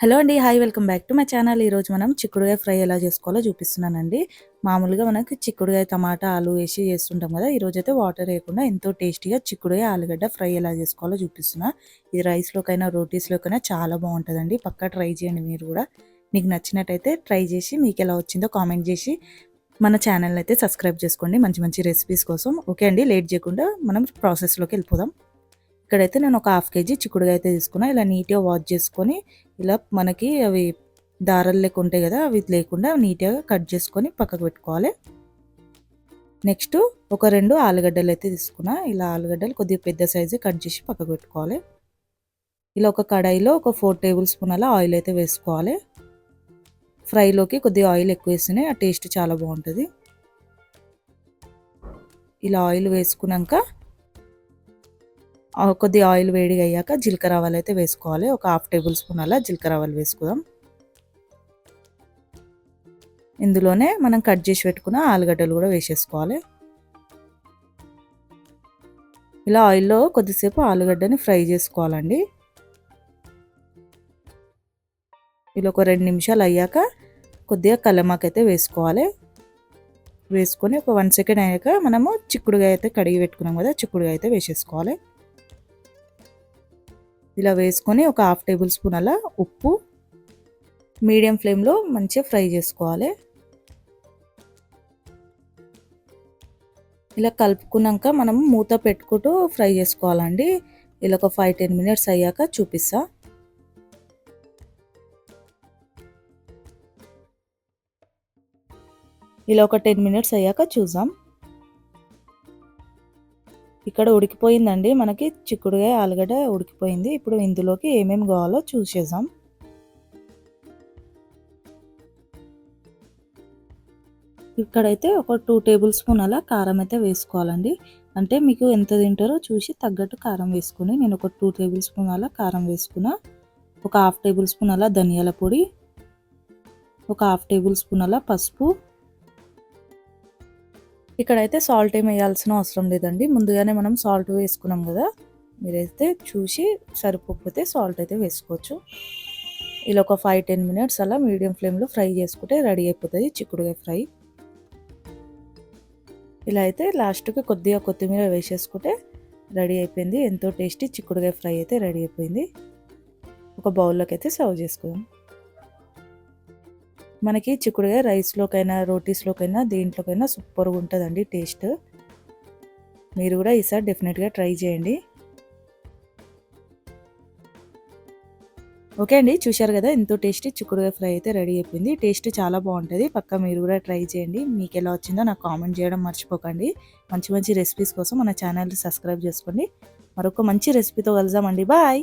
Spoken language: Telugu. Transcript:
హలో అండి. Hi welcome back to my channel. ఈరోజు మనం చిక్కుడుగాయ ఫ్రై ఎలా చేసుకోవాలో చూపిస్తున్నానండి. మామూలుగా మనకి చిక్కుడుగాయ టమాటా ఆలు వేసి చేస్తుంటాం కదా. ఈరోజైతే వాటర్ వేయకుండా ఎంతో టేస్టీగా చిక్కుడుగాయ ఆలుగడ్డ ఫ్రై ఎలా చేసుకోవాలో చూపిస్తున్నా. ఇది రైస్లోకైనా రోటీస్లోకైనా చాలా బాగుంటుందండి. పక్కా ట్రై చేయండి మీరు కూడా. మీకు నచ్చినట్టయితే ట్రై చేసి మీకు ఎలా వచ్చిందో కామెంట్ చేసి మన ఛానల్ అయితే సబ్స్క్రైబ్ చేసుకోండి మంచి మంచి రెసిపీస్ కోసం. ఓకే అండి, లేట్ చేయకుండా మనం ప్రాసెస్లోకి వెళ్ళిపోదాం. ఇక్కడైతే నేను ఒక హాఫ్ కేజీ చిక్కుడుగాయ అయితే తీసుకున్నా. ఇలా నీట్గా వాష్ చేసుకొని ఇలా మనకి అవి దారాలు లెక్క ఉంటాయి కదా, అవి లేకుండా నీట్గా కట్ చేసుకొని పక్కకు పెట్టుకోవాలి. నెక్స్ట్ ఒక 2 ఆలుగడ్డలు అయితే తీసుకున్నా. ఇలా ఆలుగడ్డలు కొద్దిగా పెద్ద సైజు కట్ చేసి పక్కకు పెట్టుకోవాలి. ఇలా ఒక కడాయిలో ఒక 4 టేబుల్ స్పూన్ అలా ఆయిల్ అయితే వేసుకోవాలి. ఫ్రైలోకి కొద్దిగా ఆయిల్ ఎక్కువ వేస్తేనే ఆ టేస్ట్ చాలా బాగుంటుంది. ఇలా ఆయిల్ వేసుకున్నాక కొద్దిగా ఆయిల్ వేడిగా అయ్యాక జీలకర్ర ఆవాలు అయితే వేసుకోవాలి. ఒక హాఫ్ టేబుల్ స్పూన్ అలా జీలకర్ర ఆవాలు వేసుకుందాం. ఇందులోనే మనం కట్ చేసి పెట్టుకున్న ఆలుగడ్డలు కూడా వేసేసుకోవాలి. ఇలా ఆయిల్లో కొద్దిసేపు ఆలుగడ్డని ఫ్రై చేసుకోవాలండి. ఇలా ఒక 2 నిమిషాలు అయ్యాక కొద్దిగా కల్లెమాకు అయితే వేసుకోవాలి. వేసుకొని ఒక 1 సెకండ్ అయ్యాక మనము చిక్కుడుగాయ అయితే కడిగి పెట్టుకున్నాం కదా, చిక్కుడుగాయ అయితే వేసేసుకోవాలి. ఇలా వేసుకొని ఒక హాఫ్ టేబుల్ స్పూన్ అలా ఉప్పు, మీడియం ఫ్లేమ్లో మంచిగా ఫ్రై చేసుకోవాలి. ఇలా కలుపుకున్నాక మనం మూత పెట్టుకుంటూ ఫ్రై చేసుకోవాలండి. ఇలా ఒక 5-10 మినిట్స్ అయ్యాక చూపిస్తా. ఇలా ఒక 10 మినిట్స్ అయ్యాక చూద్దాం. ఇక్కడ ఉడికిపోయిందండి, మనకి చిక్కుడుగాయ ఆలుగడ్డ ఉడికిపోయింది. ఇప్పుడు ఇందులోకి ఏమేమి కావాలో చూసేద్దాం. ఇక్కడైతే ఒక 2 టేబుల్ స్పూన్ అలా కారం అయితే వేసుకోవాలండి. అంటే మీకు ఎంత తింటారో చూసి తగ్గట్టు కారం వేసుకొని, నేను ఒక 2 టేబుల్ స్పూన్ అలా కారం వేసుకున్నా. ఒక హాఫ్ టేబుల్ స్పూన్ అలా ధనియాల పొడి, ఒక హాఫ్ టేబుల్ స్పూన్ అలా పసుపు. ఇక్కడైతే సాల్ట్ ఏమి వేయాల్సిన అవసరం లేదండి, ముందుగానే మనం సాల్ట్ వేసుకున్నాం కదా. మీరైతే చూసి సరిపోకపోతే సాల్ట్ అయితే వేసుకోవచ్చు. ఇలా ఒక 5-10 మినిట్స్ అలా మీడియం ఫ్లేమ్లో ఫ్రై చేసుకుంటే రెడీ అయిపోతుంది చిక్కుడుగాయ ఫ్రై. ఇలా అయితే లాస్ట్కి కొద్దిగా కొత్తిమీర వేసేసుకుంటే రెడీ అయిపోయింది. ఎంతో టేస్టీ చిక్కుడుగాయ ఫ్రై అయితే రెడీ అయిపోయింది. ఒక బౌల్లోకి అయితే సర్వ్ చేసుకుందాం. మనకి చిక్కుడుగాయ రైస్లోకైనా రోటీస్లోకైనా దేంట్లోకైనా సూపర్గా ఉంటుందండి టేస్ట్. మీరు కూడా ఈసారి డెఫినెట్గా ట్రై చేయండి. ఓకే అండి, చూశారు కదా ఎంతో టేస్టీ చిక్కుడుగాయ ఫ్రై అయితే రెడీ అయిపోయింది. టేస్ట్ చాలా బాగుంటుంది. పక్కా మీరు కూడా ట్రై చేయండి. మీకు ఎలా వచ్చిందో నాకు కామెంట్ చేయడం మర్చిపోకండి. మంచి మంచి రెసిపీస్ కోసం మన ఛానల్ని సబ్స్క్రైబ్ చేసుకోండి. మరొక మంచి రెసిపీతో కలుద్దామండి. బాయ్.